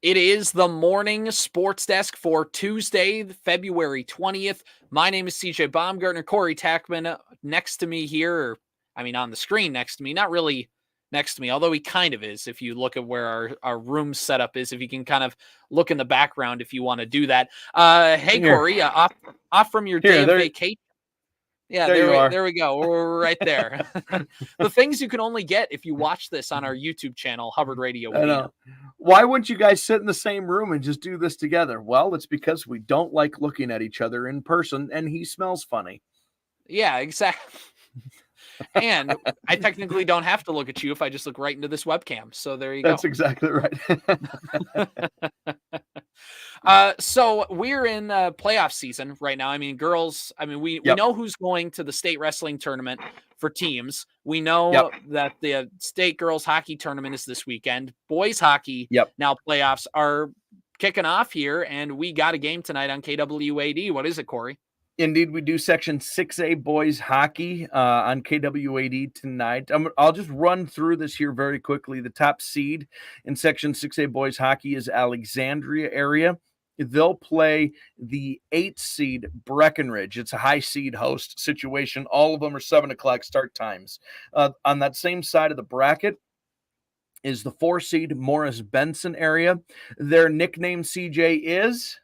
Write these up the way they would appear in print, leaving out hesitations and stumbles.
It is the morning sports desk for Tuesday, February 20th. My name is CJ Baumgartner. Corey Tackman next to me here, on the screen next to me, not really next to me, although he kind of is if you look at where our room setup is, if you can kind of look in the background if you want to do that. Hey, Here, Corey, off from your day here, of there, vacation. Yeah, there you are. there we go. We're right there. The things you can only get if you watch this on our YouTube channel, Hubbard Radio I Wadena. know. Why wouldn't you guys sit in the same room and just do this together? Well, it's because we don't like looking at each other in person, and he smells funny. Yeah, exactly. And I technically don't have to look at you if I just look right into this webcam. So there you go. That's exactly right. So we're in playoff season right now. I mean, girls, we Yep. know who's going to the state wrestling tournament for teams. We know Yep. that the state girls hockey tournament is this weekend. Boys hockey, Yep. now playoffs are kicking off here, and we got a game tonight on KWAD. What is it, Corey? Indeed, we do Section 6A boys hockey on KWAD tonight. I'll just run through this here very quickly. The top seed in Section 6A boys hockey is Alexandria area. They'll play the 8th seed Breckenridge. It's a high seed host situation. All of them are 7 o'clock start times. On that same side of the bracket is the 4 seed Morris Benson area. Their nickname, CJ, is?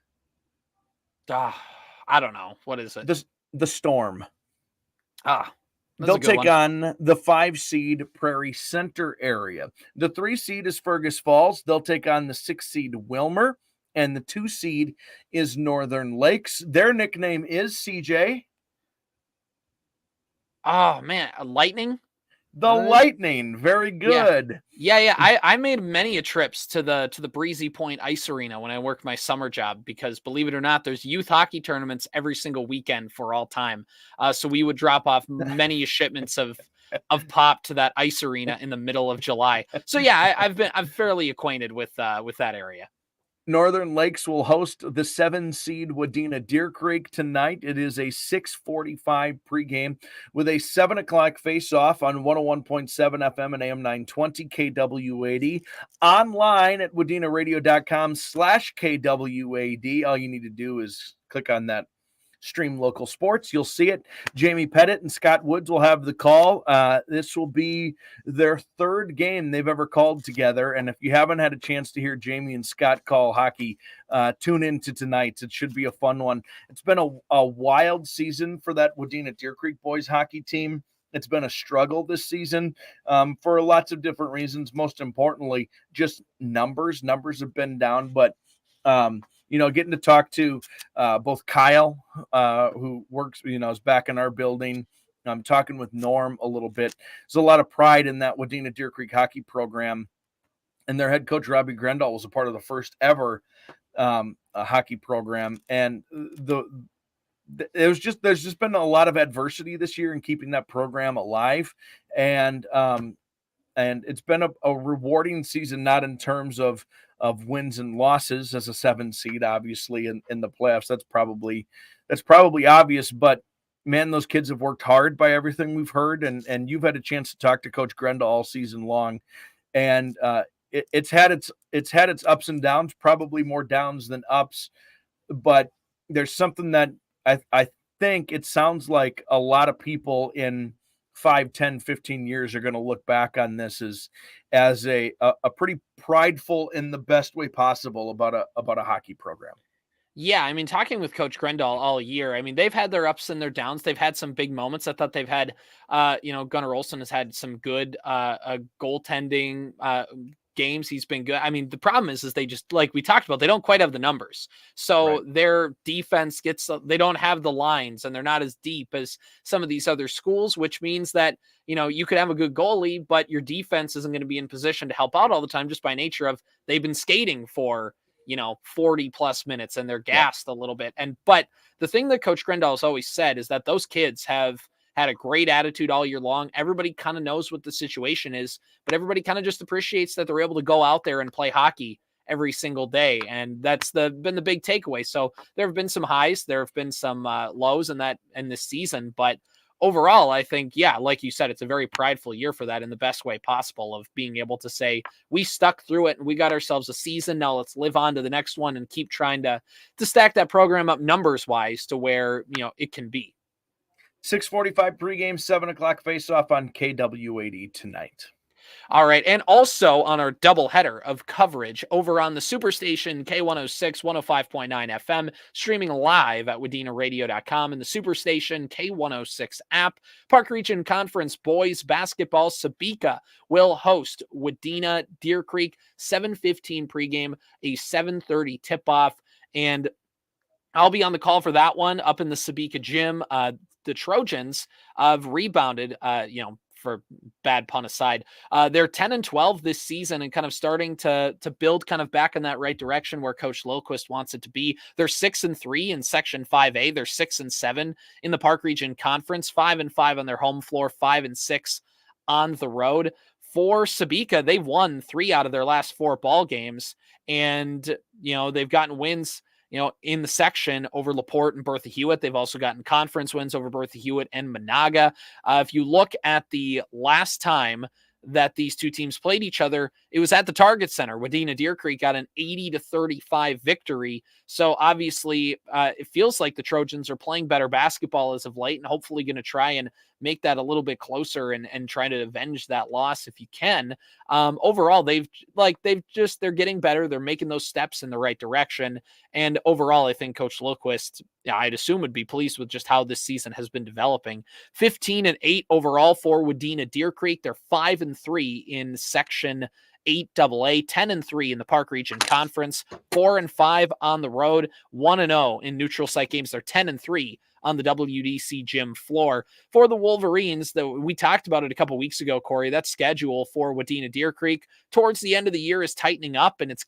I don't know. What is it? The Storm. They'll take on the 5 seed Prairie Center area. The 3 seed is Fergus Falls. They'll take on the 6 seed Wilmer. And the 2 seed is Northern Lakes. Their nickname is CJ. Oh, man. Lightning? The Lightning. Very good. Yeah. I made many trips to the Breezy Point Ice Arena when I worked my summer job because, believe it or not, there's youth hockey tournaments every single weekend for all time. So we would drop off many shipments of pop to that ice arena in the middle of July. So yeah, I'm fairly acquainted with that area. Northern Lakes will host the 7 seed Wadena Deer Creek tonight. It is a 6:45 pregame with a 7 o'clock face-off on 101.7 FM and AM920 KWAD. Online at wadenaradio.com/KWAD. All you need to do is click on that Stream Local Sports. You'll see it. Jamie Pettit and Scott Woods will have the call. This will be their 3rd game they've ever called together. And if you haven't had a chance to hear Jamie and Scott call hockey, tune into tonight's. It should be a fun one. It's been a wild season for that Wadena Deer Creek boys hockey team. It's been a struggle this season for lots of different reasons. Most importantly, just numbers. Numbers have been down, but getting to talk to both Kyle, who works, is back in our building. I'm talking with Norm a little bit. There's a lot of pride in that Wadena Deer Creek hockey program. And their head coach, Robbie Grendel, was a part of the first ever hockey program. And there's just been a lot of adversity this year in keeping that program alive. And it's been a rewarding season, not in terms of wins and losses as a 7 seed, obviously in the playoffs. That's probably obvious, but man, those kids have worked hard by everything we've heard. And you've had a chance to talk to Coach Grendel all season long. And it's had its ups and downs, probably more downs than ups, but there's something that I think it sounds like a lot of people in 5, 10, 15 years are going to look back on this as a pretty prideful in the best way possible about a hockey program. Yeah, talking with Coach Grendel all year, they've had their ups and their downs. They've had some big moments. I thought they've had, Gunnar Olsen has had some good goaltending games. He's been good. The problem is they just, like we talked about, they don't quite have the numbers. So their defense they don't have the lines, and they're not as deep as some of these other schools, which means that, you could have a good goalie, but your defense isn't going to be in position to help out all the time just by nature of they've been skating for 40 plus minutes and they're gassed a little bit. But the thing that Coach Grendel has always said is that those kids have had a great attitude all year long. Everybody kind of knows what the situation is, but everybody kind of just appreciates that they're able to go out there and play hockey every single day. And that's been the big takeaway. So there have been some highs, there have been some lows in this season, but overall, I think, yeah, like you said, it's a very prideful year for that in the best way possible, of being able to say, we stuck through it and we got ourselves a season. Now let's live on to the next one and keep trying to stack that program up numbers wise to where, it can be. 6:45 pregame, 7 o'clock face-off on KWAD tonight. All right. And also on our doubleheader of coverage over on the Superstation K106 105.9 FM, streaming live at WadenaRadio.com, and the Superstation K106 app. Park Region Conference boys basketball, Sebeka will host Wadena Deer Creek, 7:15 pregame, a 7:30 tip-off. And I'll be on the call for that one up in the Sebeka gym. The Trojans have rebounded, for bad pun aside, they're 10-12 this season and kind of starting to build kind of back in that right direction where Coach Lilquist wants it to be. They're 6-3 in Section 5A. They're 6-7 in the Park Region Conference, 5-5 on their home floor, 5-6 on the road. For Sebeka, they've won 3 out of their last 4 ball games, and they've gotten wins in the section over LaPorte and Bertha Hewitt. They've also gotten conference wins over Bertha Hewitt and Monaga. If you look at the last time that these two teams played each other, it was at the Target Center. Wadena Deer Creek got an 80-35 victory. So obviously it feels like the Trojans are playing better basketball as of late, and hopefully going to try and make that a little bit closer and try to avenge that loss if you can. Overall, they're getting better. They're making those steps in the right direction. And overall, I think Coach Lilquist, I'd assume, would be pleased with just how this season has been developing. 15-8 overall for Wadena Deer Creek. They're 5-3 in Section 8AA, 10-3 in the Park Region Conference, 4-5 on the road, 1-0 in neutral site games. They're 10-3 on the WDC gym floor. For the Wolverines, we talked about it a couple weeks ago, Corey, that schedule for Wadena Deer Creek towards the end of the year is tightening up, and it's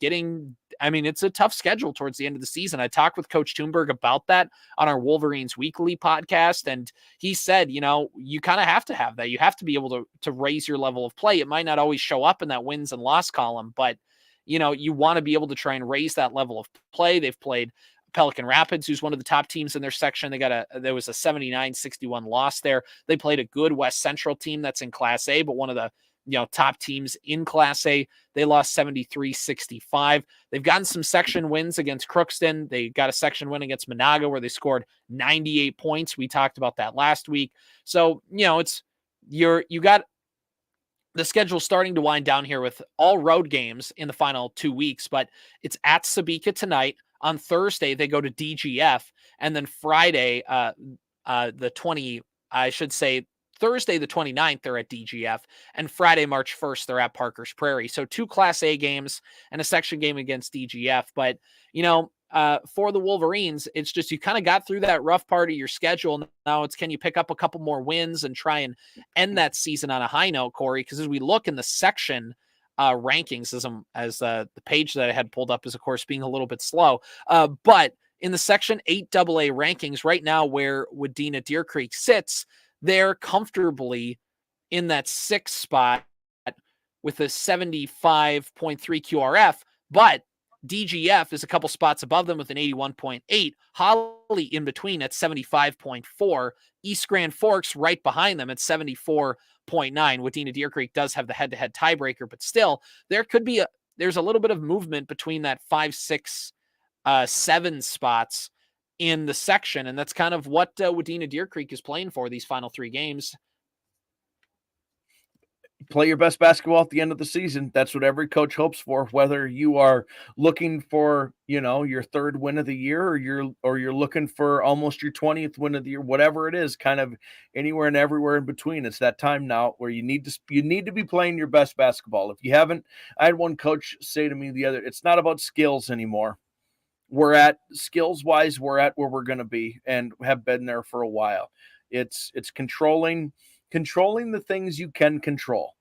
a tough schedule towards the end of the season. I talked with Coach Thunberg about that on our Wolverines Weekly podcast, and he said, you kind of have to have that. You have to be able to raise your level of play. It might not always show up in that wins and loss column, but you want to be able to try and raise that level of play. They've played Pelican Rapids, who's one of the top teams in their section. There was a 79-61 loss there. They played a good West Central team that's in Class A, but one of the top teams in Class A. They lost 73-65. They've gotten some section wins against Crookston. They got a section win against Monaga where they scored 98 points. We talked about that last week. So, you got the schedule starting to wind down here with all road games in the final 2 weeks, but it's at Sebeka tonight. On Thursday, they go to DGF, and then Friday, Thursday, the 29th, they're at DGF, and Friday, March 1st, they're at Parker's Prairie. So 2 Class A games and a section game against DGF. But, for the Wolverines, it's just you kind of got through that rough part of your schedule. Now it's, can you pick up a couple more wins and try and end that season on a high note, Corey? Because as we look in the section rankings, as the page that I had pulled up is, of course, being a little bit slow. But in the Section 8AA rankings right now, where Wadena Deer Creek sits, they're comfortably in that 6th spot with a 75.3 QRF, but DGF is a couple spots above them with an 81.8. Holly in between at 75.4. East Grand Forks right behind them at 74.9. Wadena Deer Creek does have the head-to-head tiebreaker, but still, there's a little bit of movement between that 5, 6, 7 spots in the section, and that's kind of what Wadena Deer Creek is playing for these final 3 games. Play your best basketball at the end of the season. That's what every coach hopes for, whether you are looking for, your 3rd win of the year, or you're looking for almost your 20th win of the year, whatever it is, kind of anywhere and everywhere in between. It's that time now where you need to be playing your best basketball. If you haven't, I had one coach say to me it's not about skills anymore. Skills wise, we're at where we're going to be and have been there for a while. It's controlling the things you can control.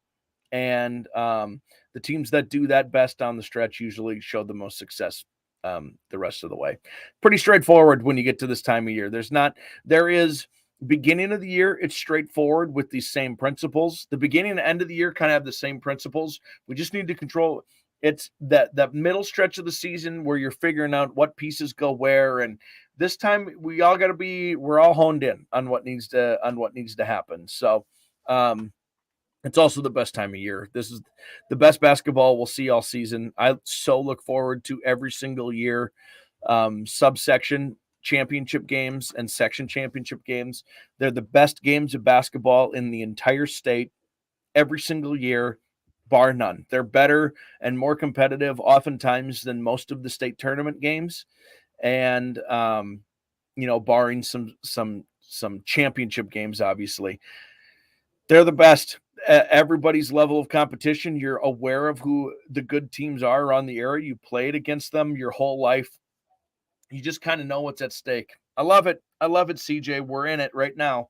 And the teams that do that best down the stretch usually show the most success the rest of the way. Pretty straightforward when you get to this time of year. There is beginning of the year, it's straightforward with these same principles. The beginning and end of the year kind of have the same principles. We just need to control It's that middle stretch of the season where you're figuring out what pieces go where, and this time we're all honed in on what needs to happen. So it's also the best time of year. This is the best basketball we'll see all season. I so look forward to every single year. Subsection championship games and section championship games. They're the best games of basketball in the entire state every single year, bar none. They're better and more competitive oftentimes than most of the state tournament games. And, barring some championship games, obviously, they're the best. Everybody's level of competition. You're aware of who the good teams are around the area. You played against them your whole life. You just kind of know what's at stake. I love it. CJ. We're in it right now.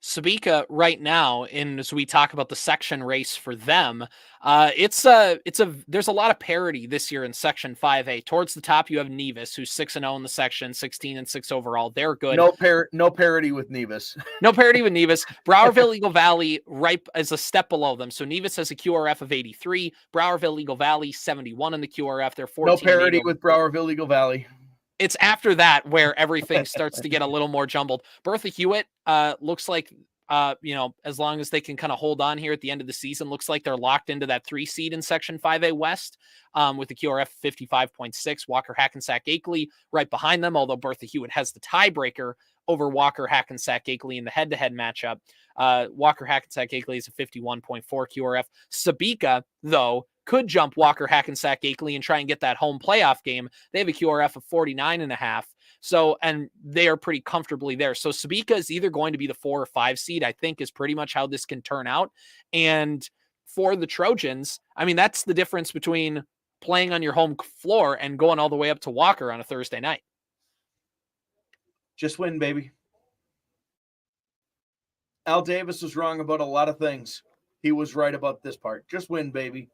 Sebeka right now, as we talk about the section race for them, there's a lot of parity this year in Section 5A. Towards the top, you have Nevis, who's 6-0 in the section, 16-6 overall. They're good. No parity with Nevis. No parity with Nevis. Browerville Eagle Valley right as a step below them. So Nevis has a QRF of 83. Browerville Eagle Valley 71 in the QRF. They're 14. No parity with Browerville Eagle Valley. It's after that where everything starts to get a little more jumbled. Bertha Hewitt looks like, as long as they can kind of hold on here at the end of the season, looks like they're locked into that 3 seed in Section 5A West with the QRF 55.6. Walker Hackensack Akeley right behind them, although Bertha Hewitt has the tiebreaker over Walker Hackensack Akeley in the head-to-head matchup. Walker Hackensack Akeley is a 51.4 QRF. Sebeka, though, could jump Walker Hackensack Akeley and try and get that home playoff game. They have a QRF of 49.5. So, and they are pretty comfortably there. So Sebeka is either going to be the 4 or 5 seed, I think, is pretty much how this can turn out. And for the Trojans, I mean, that's the difference between playing on your home floor and going all the way up to Walker on a Thursday night. Just win, baby. Al Davis was wrong about a lot of things. He was right about this part. Just win, baby.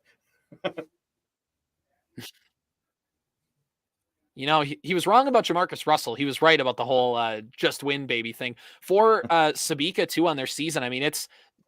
He was wrong about Jamarcus Russell. He was right about the whole just win baby thing. For Sebeka too on their season, I mean,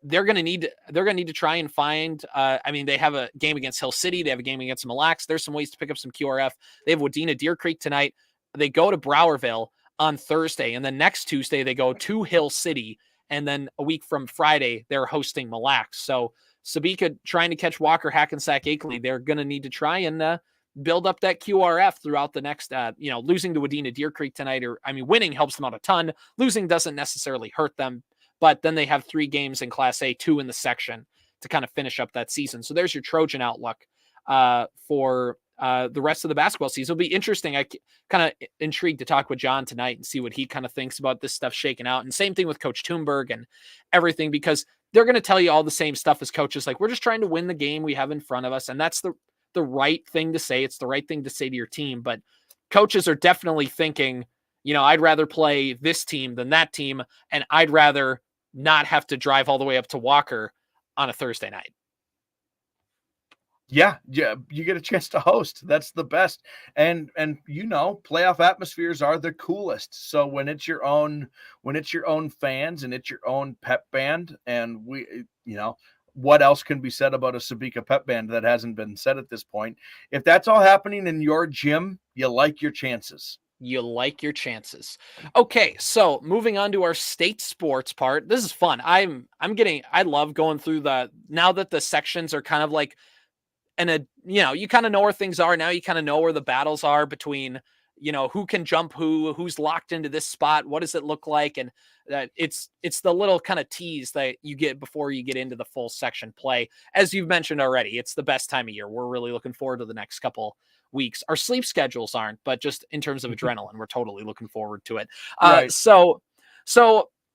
they're going to need to try and find they have a game against Hill City, they have a game against Mille Lacs. There's some ways to pick up some QRF. They have Wadena Deer Creek tonight. They go to Browerville on Thursday, and then next Tuesday they go to Hill City, and then a week from Friday they're hosting Mille Lacs. So Sebeka trying to catch Walker Hackensack Akeley, they're going to need to try and build up that QRF throughout the next, losing to Wadena Deer Creek tonight, winning helps them out a ton. Losing doesn't necessarily hurt them, but then they have 3 games in Class A, 2 in the section to kind of finish up that season. So there's your Trojan outlook for the rest of the basketball season. It'll be interesting. I kind of intrigued to talk with John tonight and see what he kind of thinks about this stuff shaking out. And same thing with Coach Thunberg and everything, because they're going to tell you all the same stuff as coaches. Like, we're just trying to win the game we have in front of us. And that's the right thing to say. It's the right thing to say to your team. But coaches are definitely thinking, I'd rather play this team than that team. And I'd rather not have to drive all the way up to Walker on a Thursday night. Yeah, you get a chance to host. That's the best. And playoff atmospheres are the coolest. So when it's your own fans and it's your own pep band, and what else can be said about a Sebeka pep band that hasn't been said at this point? If that's all happening in your gym, you like your chances. Okay, so moving on to our state sports part. This is fun. I love going through now that the sections are kind of like, and you kind of know where things are. Now you kind of know where the battles are between, who can jump who's locked into this spot. What does it look like? And it's the little kind of tease that you get before you get into the full section play. As you've mentioned already, it's the best time of year. We're really looking forward to the next couple weeks. Our sleep schedules aren't, but just in terms of adrenaline, we're totally looking forward to it. Right. So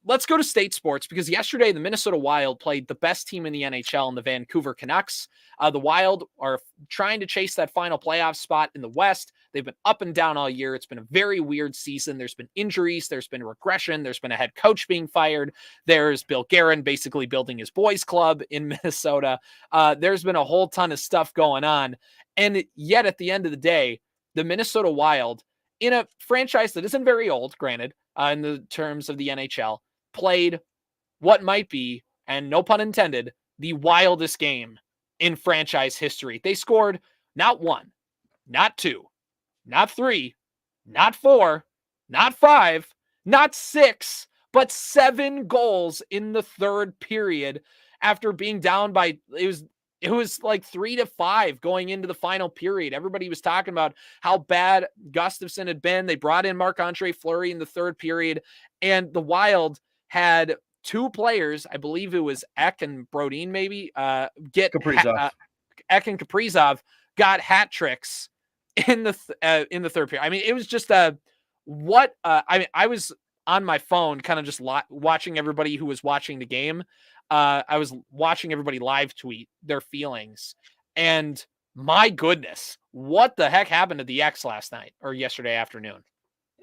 let's go to state sports, because yesterday the Minnesota Wild played the best team in the NHL in the Vancouver Canucks. The Wild are trying to chase that final playoff spot in the West. They've been up and down all year. It's been a very weird season. There's been injuries. There's been regression. There's been a head coach being fired. There's Bill Guerin basically building his boys club in Minnesota. There's been a whole ton of stuff going on. And yet at the end of the day, the Minnesota Wild, in a franchise that isn't very old, granted, in the terms of the NHL, played what might be, and no pun intended, the wildest game in franchise history. They scored Not 1, not 2, not 3, not 4, not 5, not 6, but 7 goals in the third period after being down by it was like 3-5 going into the final period. Everybody was talking about how bad Gustafsson had been. They brought in Marc-Andre Fleury in the third period, and the Wild had 2 players, I believe it was Ek and Brodin maybe, Kaprizov. Ek and Kaprizov got hat tricks in the third period. I mean, it was just I was on my phone kind of just watching everybody who was watching the game. I was watching everybody live tweet their feelings, and my goodness, what the heck happened to the X last night or yesterday afternoon?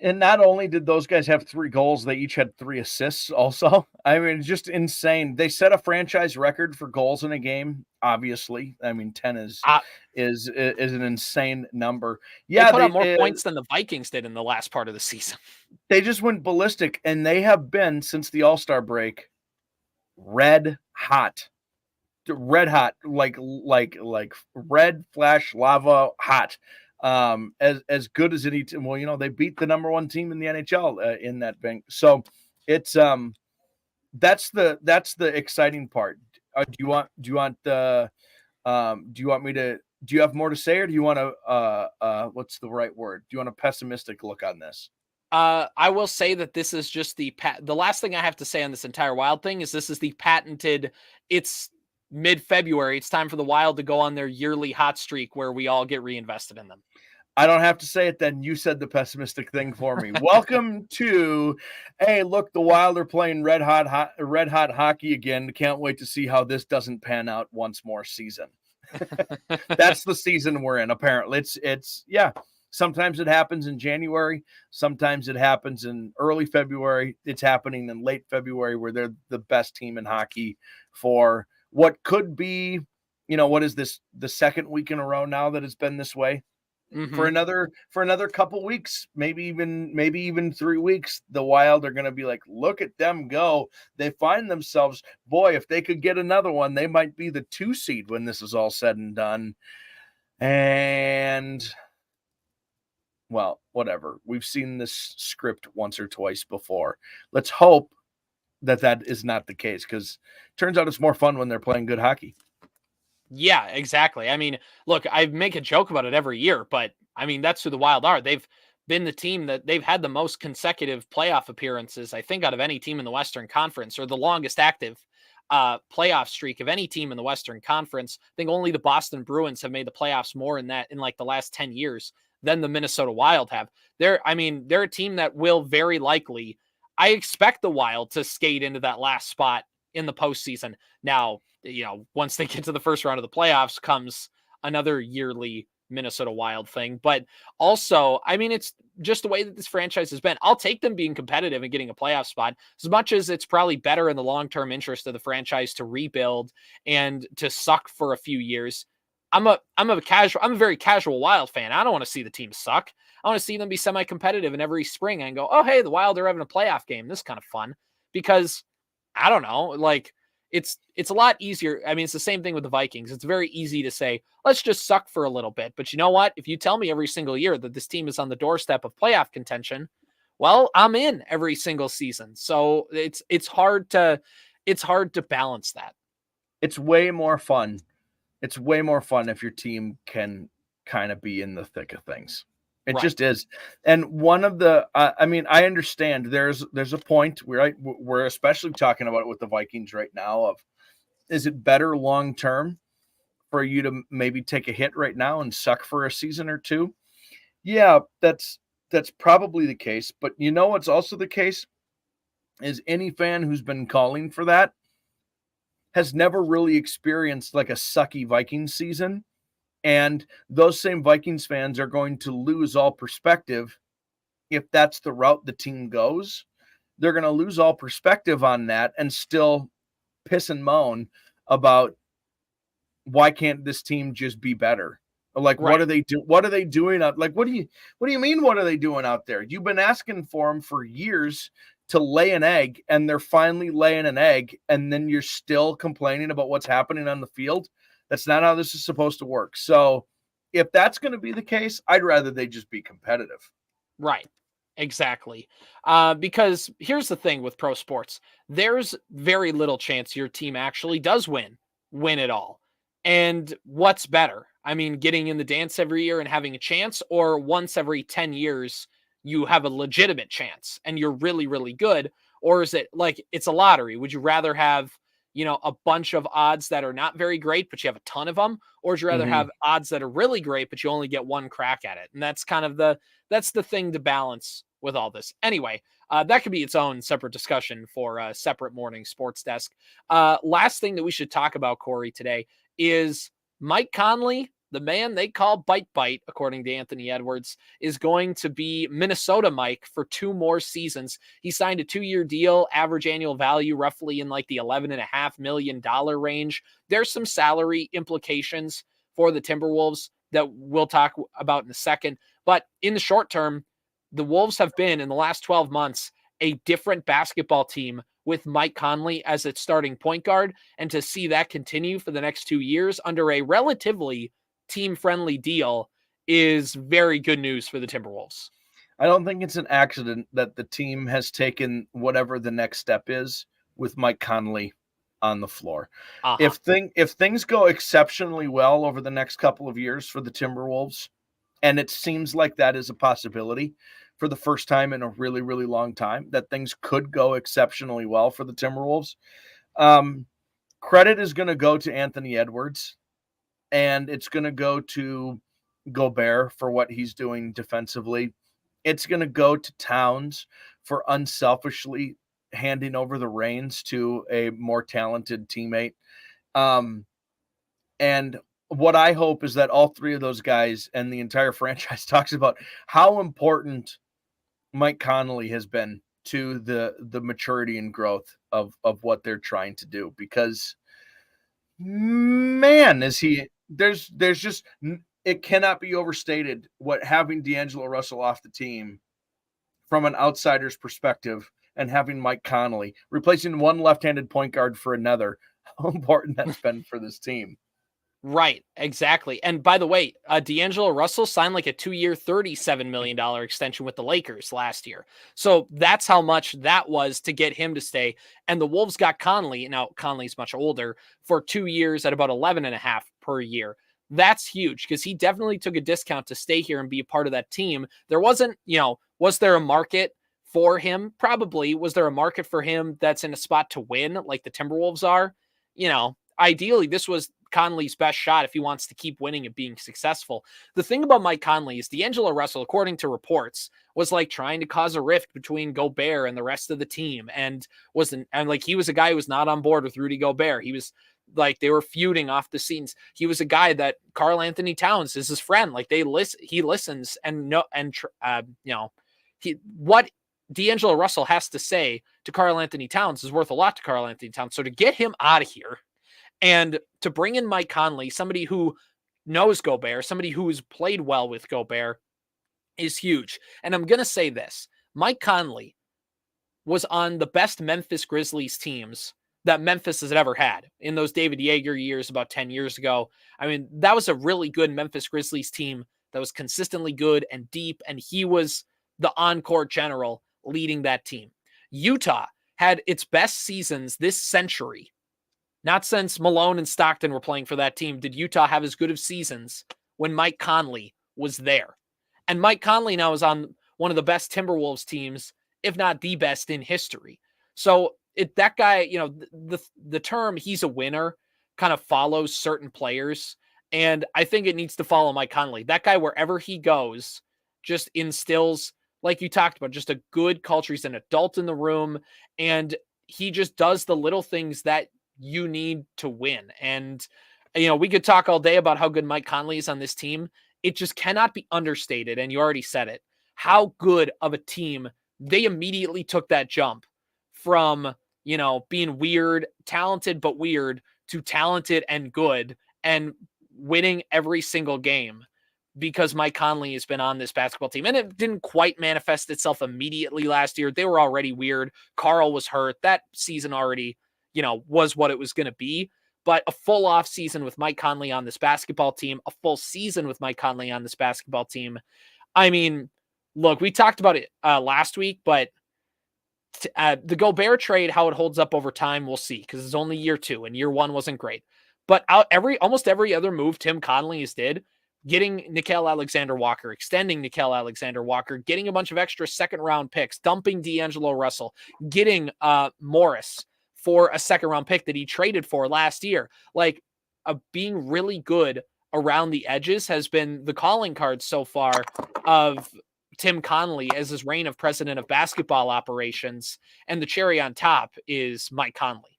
And not only did those guys have 3 goals, they each had 3 assists also. I mean, it's just insane. They set a franchise record for goals in a game, obviously. I mean, 10 is an insane number. Yeah, they put up more points than the Vikings did in the last part of the season. They just went ballistic, and they have been, since the All-Star break, red hot, like red flash lava hot. As good as any team. Well, you know, they beat the number 1 team in the NHL in that bank. So it's that's the exciting part. Do you have more to say, or do you want to what's the right word? Do you want a pessimistic look on this? I will say that this is just the last thing I have to say on this entire Wild thing is this is the patented, it's mid-February. It's time for the Wild to go on their yearly hot streak where we all get reinvested in them. I don't have to say it then. You said the pessimistic thing for me. Welcome to, hey, look, the Wild are playing red hot hockey again. Can't wait to see how this doesn't pan out once more season. That's the season we're in, apparently. It's yeah. Sometimes it happens in January. Sometimes it happens in early February. It's happening in late February where they're the best team in hockey for what could be, you know, what is this, the second week in a row now that it's been this way? Mm-hmm. For another couple weeks, maybe even 3 weeks, the Wild are going to be like, look at them go. They find themselves, boy, if they could get another one, they might be the 2 seed when this is all said and done. And well, whatever. We've seen this script once or twice before. Let's hope that is not the case, because it turns out it's more fun when they're playing good hockey. Yeah, exactly. I mean, look, I make a joke about it every year, but I mean, that's who the Wild are. They've been the team that they've had the most consecutive playoff appearances, I think, out of any team in the Western Conference, or the longest active playoff streak of any team in the Western Conference. I think only the Boston Bruins have made the playoffs more in like the last 10 years than the Minnesota Wild have. They're a team that will very likely, I expect the Wild to skate into that last spot in the postseason. Now, you know, once they get to the first round of the playoffs comes another yearly Minnesota Wild thing. But also, I mean, it's just the way that this franchise has been. I'll take them being competitive and getting a playoff spot, as much as it's probably better in the long-term interest of the franchise to rebuild and to suck for a few years. I'm a very casual Wild fan. I don't want to see the team suck. I want to see them be semi-competitive in every spring and go, oh, hey, the Wild are having a playoff game. This is kind of fun, because I don't know, like it's a lot easier. I mean, it's the same thing with the Vikings. It's very easy to say, let's just suck for a little bit. But you know what? If you tell me every single year that this team is on the doorstep of playoff contention, well, I'm in every single season. So it's hard to balance that. It's way more fun. It's way more fun if your team can kind of be in the thick of things. It right. just is. And one of the, I mean, I understand there's a point where we're especially talking about it with the Vikings right now of, is it better long-term for you to maybe take a hit right now and suck for a season or two? Yeah, that's probably the case. But you know what's also the case is any fan who's been calling for that has never really experienced like a sucky Vikings season. And those same Vikings fans are going to lose all perspective if that's the route the team goes. They're going to lose all perspective on that and still piss and moan about why can't this team just be better? Like, right. What are they doing? What are they doing? Like, what do you mean? What are they doing out there? You've been asking for them for years to lay an egg, and they're finally laying an egg, and then you're still complaining about what's happening on the field. That's not how this is supposed to work. So if that's going to be the case, I'd rather they just be competitive. Right. Exactly. Because here's the thing with pro sports, there's very little chance your team actually does win it all. And what's better? I mean, getting in the dance every year and having a chance, or once every 10 years, you have a legitimate chance and you're really, really good. Or is it like it's a lottery? Would you rather have, a bunch of odds that are not very great, but you have a ton of them? Or would you rather have odds that are really great, but you only get one crack at it? And that's kind of that's the thing to balance with all this. Anyway, that could be its own separate discussion for a separate morning sports desk. Last thing that we should talk about, Corey, today is Mike Conley, the man they call Bite, according to Anthony Edwards, is going to be Minnesota Mike for 2 more seasons. He signed a 2-year deal, average annual value roughly in like the $11.5 million range. There's some salary implications for the Timberwolves that we'll talk about in a second. But in the short term, the Wolves have been, in the last 12 months, a different basketball team with Mike Conley as its starting point guard. And to see that continue for the next 2 years under a relatively team-friendly deal is very good news for the Timberwolves. I don't think it's an accident that the team has taken whatever the next step is with Mike Conley on the floor. If things go exceptionally well over the next couple of years for the Timberwolves, and it seems like that is a possibility for the first time in a really, really long time, that things could go exceptionally well for the Timberwolves. Credit is going to go to Anthony Edwards, and it's going to go to Gobert for what he's doing defensively. It's going to go to Towns for unselfishly handing over the reins to a more talented teammate. And what I hope is that all 3 of those guys and the entire franchise talks about how important Mike Conley has been to the maturity and growth of what they're trying to do, because man, there's just, it cannot be overstated what having D'Angelo Russell off the team from an outsider's perspective and having Mike Conley replacing one left-handed point guard for another, how important that's been for this team. Right, exactly. And by the way, D'Angelo Russell signed like a 2-year, $37 million extension with the Lakers last year. So that's how much that was to get him to stay. And the Wolves got Conley. Now, Conley's much older, for 2 years at about 11.5 per year. That's huge because he definitely took a discount to stay here and be a part of that team. There wasn't, was there a market for him? Probably. Was there a market for him that's in a spot to win like the Timberwolves are? Ideally, this was Conley's best shot if he wants to keep winning and being successful. The thing about Mike Conley is D'Angelo Russell, according to reports, was like trying to cause a rift between Gobert and the rest of the team, and he was a guy who was not on board with Rudy Gobert. He was like, they were feuding off the scenes. He was a guy that Karl Anthony Towns is his friend. Like he listens what D'Angelo Russell has to say to Karl Anthony Towns is worth a lot to Karl Anthony Towns. So to get him out of here and to bring in Mike Conley, somebody who knows Gobert, somebody who has played well with Gobert, is huge. And I'm going to say this. Mike Conley was on the best Memphis Grizzlies teams that Memphis has ever had in those David Yeager years about 10 years ago. I mean, that was a really good Memphis Grizzlies team that was consistently good and deep, and he was the on-court general leading that team. Utah had its best seasons this century. Not since Malone and Stockton were playing for that team did Utah have as good of seasons when Mike Conley was there. And Mike Conley now is on one of the best Timberwolves teams, if not the best in history. So that guy, the term he's a winner kind of follows certain players. And I think it needs to follow Mike Conley. That guy, wherever he goes, just instills, like you talked about, just a good culture. He's an adult in the room, and he just does the little things that you need to win. And, we could talk all day about how good Mike Conley is on this team. It just cannot be understated. And you already said it, how good of a team they immediately took that jump from, being weird, talented, but weird, to talented and good and winning every single game because Mike Conley has been on this basketball team. And it didn't quite manifest itself immediately last year. They were already weird. Karl was hurt. That season already, was what it was going to be. but a full off season with Mike Conley on this basketball team, a full season with Mike Conley on this basketball team. I mean, look, we talked about it last week, but the Gobert trade, how it holds up over time, we'll see, because it's only year 2 and year 1 wasn't great. But almost every other move Tim Conley has did, getting Nickeil Alexander-Walker, extending Nickeil Alexander-Walker, getting a bunch of extra second-round picks, dumping D'Angelo Russell, getting Morris for a second-round pick that he traded for last year. Like, being really good around the edges has been the calling card so far of Tim Conley as his reign of president of basketball operations, and the cherry on top is Mike Conley.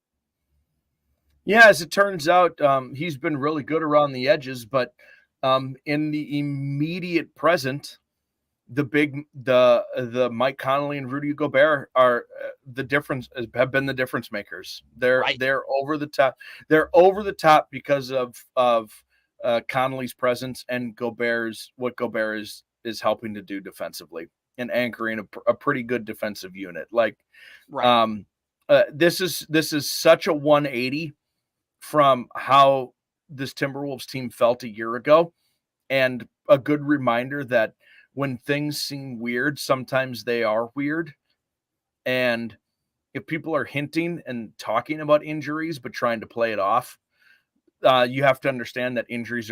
Yeah, as it turns out, he's been really good around the edges, but in the immediate present, the Mike Conley and Rudy Gobert are have been the difference makers. They're over the top. They're over the top because of Conley's presence and what Gobert is helping to do defensively and anchoring a pretty good defensive unit. Like, this is such a 180 from how this Timberwolves team felt a year ago, and a good reminder that when things seem weird, sometimes they are weird. And if people are hinting and talking about injuries but trying to play it off, you have to understand that injuries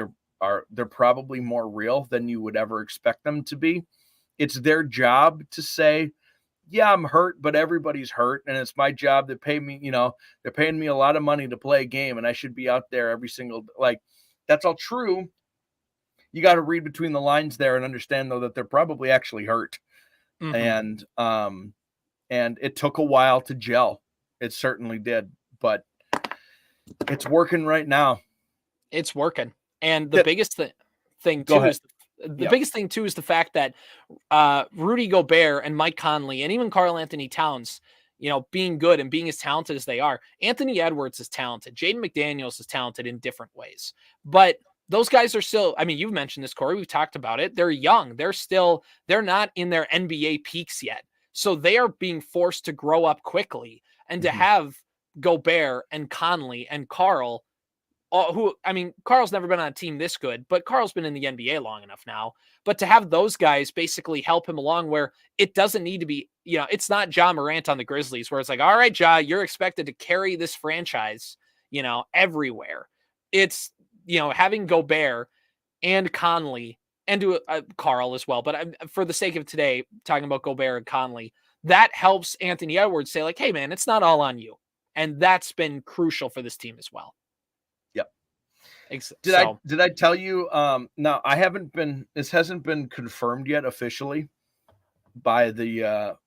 they're probably more real than you would ever expect them to be. It's their job to say, yeah, I'm hurt, but everybody's hurt, and it's my job. They pay me, they're paying me a lot of money to play a game, and I should be out there every single, that's all true. You got to read between the lines there and understand, though, that they're probably actually hurt. Mm-hmm. And it took a while to gel. It certainly did, but it's working right now. It's working. And the biggest thing too is biggest thing too is the fact that Rudy Gobert and Mike Conley and even Karl Anthony Towns, being good and being as talented as they are. Anthony Edwards is talented. Jaden McDaniels is talented in different ways. But those guys are still, I mean, you've mentioned this, Corey. We've talked about it. They're young. They're not in their NBA peaks yet. So they are being forced to grow up quickly. And to have Gobert and Conley and Karl, Karl's never been on a team this good, but Karl's been in the NBA long enough now. But to have those guys basically help him along, where it doesn't need to be, it's not Ja Morant on the Grizzlies, where it's like, all right, Ja, you're expected to carry this franchise, everywhere. It's, having Gobert and Conley and do Karl as well. But for the sake of today, talking about Gobert and Conley, that helps Anthony Edwards say, like, hey, man, it's not all on you. And that's been crucial for this team as well. Did I tell you? No, I haven't been. This hasn't been confirmed yet officially by the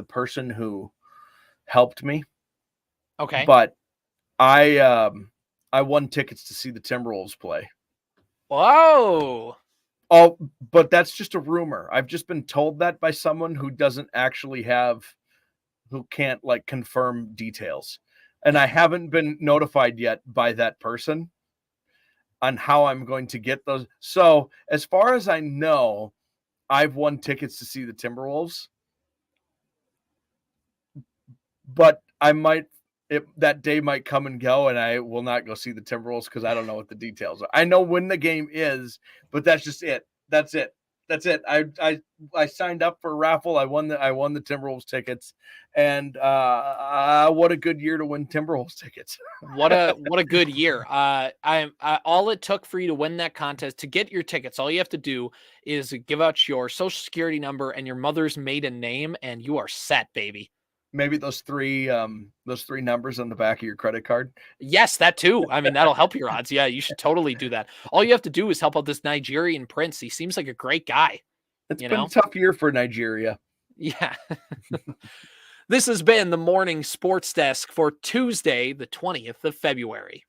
person who helped me. Okay, but I won tickets to see the Timberwolves play. Whoa! Oh, but that's just a rumor. I've just been told that by someone who can't confirm details. And I haven't been notified yet by that person on how I'm going to get those. So as far as I know, I've won tickets to see the Timberwolves. But that day might come and go, and I will not go see the Timberwolves because I don't know what the details are. I know when the game is, but that's just it. That's it. I signed up for a raffle. I won the Timberwolves tickets, and what a good year to win Timberwolves tickets. What a good year. All it took for you to win that contest, to get your tickets, all you have to do is give out your social security number and your mother's maiden name, and you are set, baby. Maybe those three numbers on the back of your credit card. Yes, that too. I mean, that'll help your odds. Yeah, you should totally do that. All you have to do is help out this Nigerian prince. He seems like a great guy. It's been a tough year for Nigeria. Yeah. This has been the Morning Sports Desk for Tuesday, the 20th of February.